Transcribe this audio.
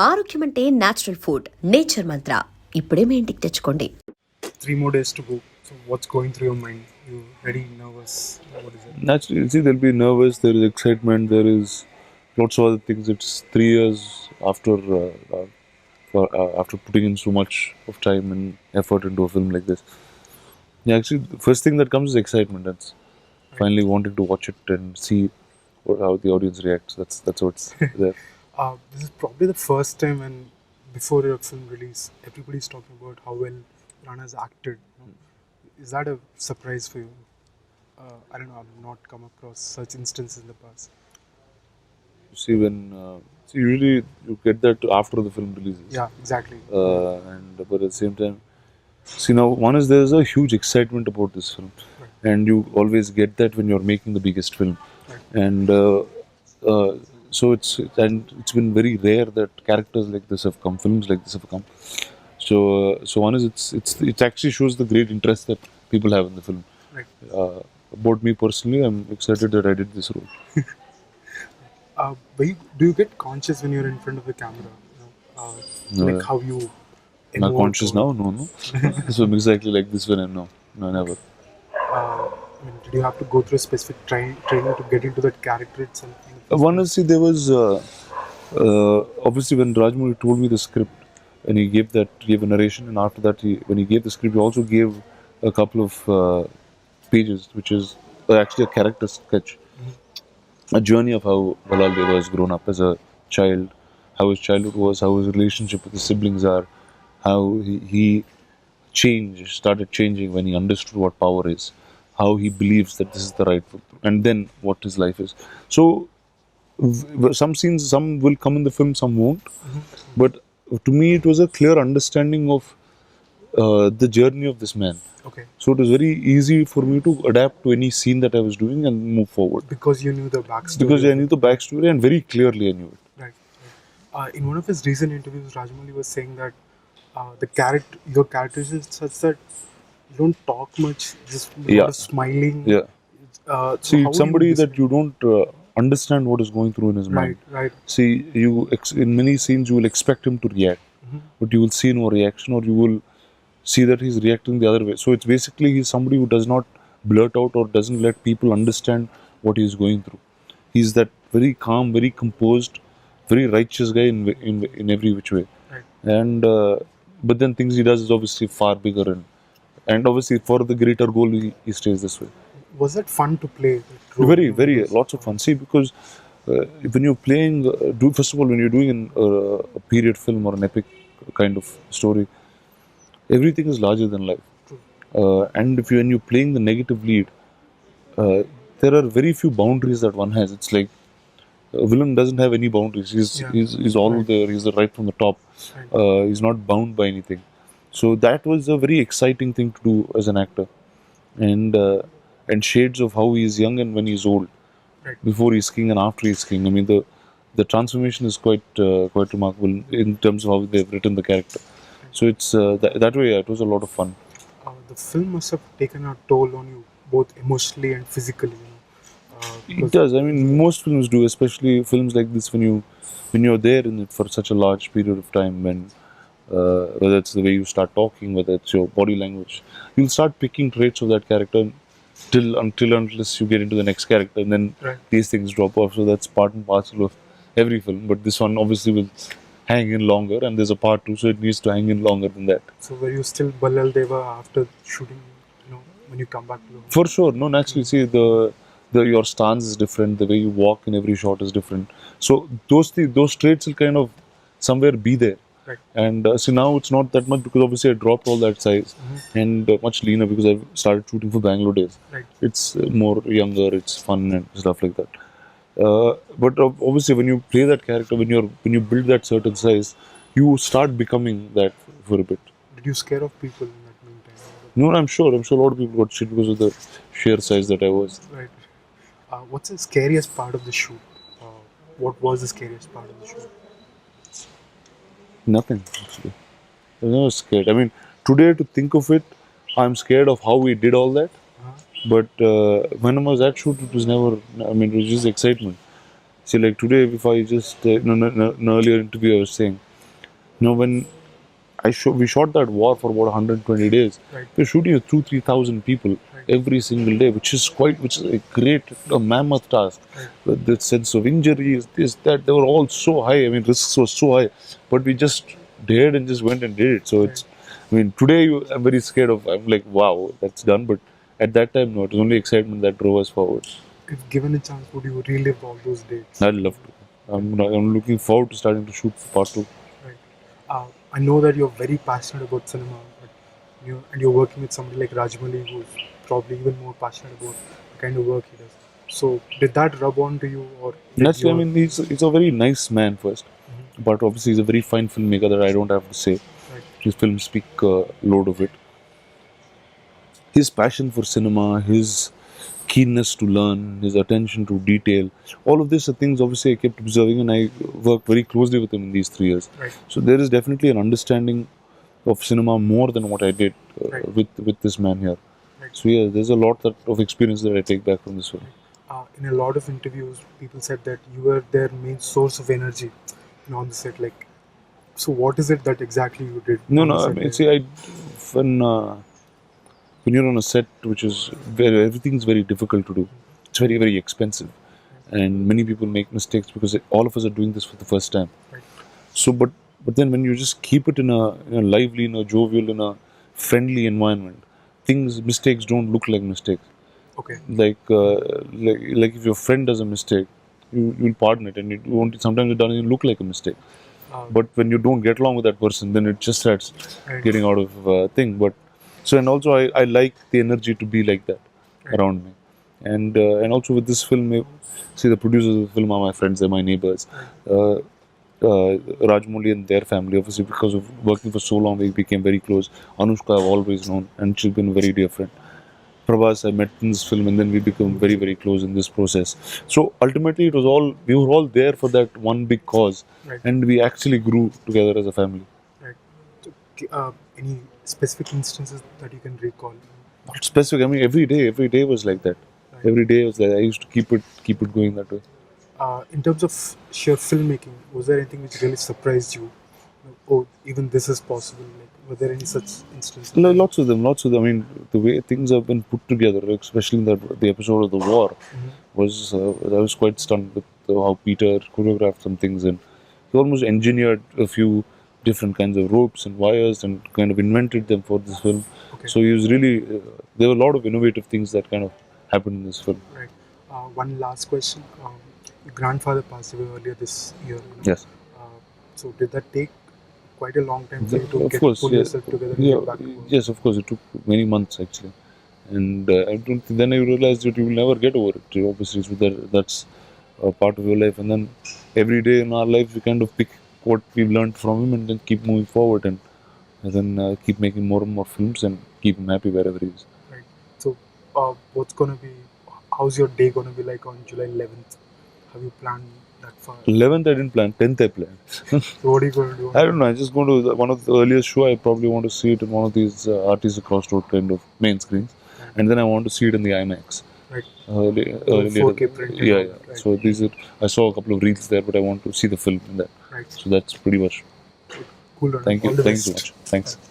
ఆరోగ్యం అంటే natural food, nature మంత్ర. ఇప్పుడే మీ ఇంటికి తెచ్చుకోండి. 3 more days to go. So what's going through your mind? You very nervous? What is it? Naturally, see, there'll be nervous, there is excitement, there is lots of other things. It's 3 years after after putting in so much of time and effort into a film like this. Yeah, actually, the first thing that comes is excitement. That's finally wanting to watch it and see how the audience reacts. That's what's there. This is probably the first time when before your film release, everybody's talking about how well Rana's acted. You know? Is that a surprise for you? I don't know. I've not come across such instances in the past. See, when usually you get that after the film releases. Yeah, exactly. But at the same time, see, now one is there's a huge excitement about this film, and you always get that when you're making the biggest film, and so it's been very rare that characters like this have come, films like this have come. So one is it actually shows the great interest that people have in the film. Right. About me personally, I'm excited that I did this role. Do you get conscious when you're in front of the camera? You know, No. like how you Am I emote conscious or- now? No. So I'm exactly like this when I'm now. No, never. I mean, did you have to go through a specific training to get into that character itself? One is, see, there was obviously when Rajamouli told me the script and he gave a narration, and after that when he gave the script, he also gave a couple of pages, which is actually a character sketch, a journey of how Balal Deva has grown up as a child, how his childhood was, how his relationship with his siblings are, how he started changing when he understood what power is, how he believes that this is the right foot, and then what his life is. So some scenes, some will come in the film, some won't. But to me, it was a clear understanding of the journey of this man. Okay. So it was very easy for me to adapt to any scene that I was doing and move forward. Because you knew the backstory. Because I knew the backstory and very clearly I knew it. Right. In one of his recent interviews, Rajamouli was saying that your character is such that you don't talk much, just a lot of smiling. Yeah. So See, how somebody do you that you don't understand what is going through in his mind. Right. See, in many scenes you will expect him to react, but you will see no reaction, or you will see that he's reacting the other way. So it's basically he's somebody who does not blurt out or doesn't let people understand what he's going through. He's that very calm, very composed, very righteous guy in every which way. Right. And but then things he does is obviously far bigger, and obviously for the greater goal he stays this way. Was that fun to play? Very lots of fun. See, because when you're playing, first of all, when you're doing a period film or an epic kind of story, everything is larger than life. And when you're playing the negative lead, there are very few boundaries that one has. It's like a villain doesn't have any boundaries. He's all there. He's right from the top. He's not bound by anything. So that was a very exciting thing to do as an actor, and shades of how he is young and when he's old, before he's king and after he's king. I mean, the transformation is quite remarkable in terms of how they've written the character. So it's that way. Yeah, it was a lot of fun. The film must have taken a toll on you, both emotionally and physically. You know, It does. I mean, most films do, especially films like this. When you're there in it for such a large period of time, when whether it's the way you start talking, whether it's your body language, you'll start picking traits of that character unless you get into the next character, and then these things drop off. So that's part and parcel of every film. But this one obviously will hang in longer, and there's a part 2, so it needs to hang in longer than that. So were you still Balal Deva after shooting? You know, when you come back to the For sure, no. Naturally, see, your stance is different. The way you walk in every shot is different. So those traits will kind of somewhere be there. Right. And see, now it's not that much because obviously I dropped all that size and much leaner because I've started shooting for Bangalore days. Right. It's more younger, it's fun and stuff like that. But obviously, when you play that character, when you build that certain size, you start becoming that for a bit. Did you scare off people in that meantime? No, I'm sure a lot of people got shit because of the sheer size that I was. Right. What's the scariest part of the shoot? What was the scariest part of the shoot? Nothing, actually. I was never scared. I mean, today to think of it, I'm scared of how we did all that. But when I was at shoot, it was never, I mean, it was just excitement. See, like today, if I just, in an earlier interview, I was saying, when we shot that war for about 120 days. Right. We're shooting with 2,000-3,000 people every single day, which is a great, a mammoth task. With the sense of injuries, this, that, they were all so high. I mean, risks were so high, but we just dared and just went and did it. So it's, I mean, today I'm very scared of. I'm like, wow, that's done. But at that time, no, it was only excitement that drove us forward. If given a chance, would you relive all those days? I'd love to. I'm looking forward to starting to shoot part 2. Right. I know that you're very passionate about cinema, but you're working with somebody like Rajamouli, who's probably even more passionate about the kind of work he does. So, did that rub on to you, or Naturally, I mean, he's a very nice man 1st, but obviously he's a very fine filmmaker that I don't have to say. Right. His films speak a load of it. His passion for cinema, his keenness to learn, his attention to detail, all of these are things obviously I kept observing, and I worked very closely with him in these 3 years. Right. So there is definitely an understanding of cinema more than what I did with this man here. Right. So yeah, there's a lot of experience that I take back from this film. In a lot of interviews, people said that you were their main source of energy on the set. Like, so what is it that exactly you did? No, on the I set mean, there? see, when you're on a set which is where everything's very difficult to do, it's very, very expensive, and many people make mistakes because all of us are doing this for the first time. Right. So, but then when you just keep it in a lively, in a jovial, in a friendly environment, mistakes don't look like mistakes. Okay. Like if your friend does a mistake, you'll pardon it, and it won't. Sometimes it doesn't even look like a mistake. But when you don't get along with that person, then it just starts Right. getting out of thing. But so, and also I like the energy to be like that around me, and also with this film, see, the producers of the film are my friends, they're my neighbors. Rajamouli and their family, obviously, because of working for so long, we became very close. Anushka I've always known, and she's been a very dear friend. Prabhas I met in this film, and then we became very, very close in this process. So ultimately, we were all there for that one big cause, Right. and we actually grew together as a family. Right. So, any specific instances that you can recall? Not specific. I mean, every day was like that. Right. Every day was like I used to keep it going that way. In terms of sheer filmmaking, was there anything which really surprised you? Oh, even this is possible. Like, were there any such instances? Lots of them. I mean, the way things have been put together, especially in the episode of the war, was I was quite stunned with how Peter choreographed some things, and he almost engineered a few different kinds of ropes and wires and kind of invented them for this film. Okay. So he was really there were a lot of innovative things that kind of happened in this film. Right. One last question. Your grandfather passed away earlier this year. Yes. So did that take quite a long time for you to Of course, pull yeah. yourself together and get back to work? Yes, of course. It took many months actually, and I don't. Then I realized that you will never get over it. Obviously, so that's a part of your life, and then every day in our life we kind of pick what we've learned from him, and then keep moving forward, and then keep making more and more films and keep him happy wherever he is. Right. So, how's your day gonna be like on July 11th? Have you planned that far? 11th I didn't plan. 10th I planned. So what are you gonna do? I don't know. I just going to one of the earliest show. I probably want to see it in one of these artists across road kind of main screens, and then I want to see it in the IMAX. Right. Later. 4K print. Yeah. Right. So these are. I saw a couple of reels there, but I want to see the film in that. Right. So that's pretty much. Cool. Rana. Thank you. All the Thank you best. so much. Thanks. Bye.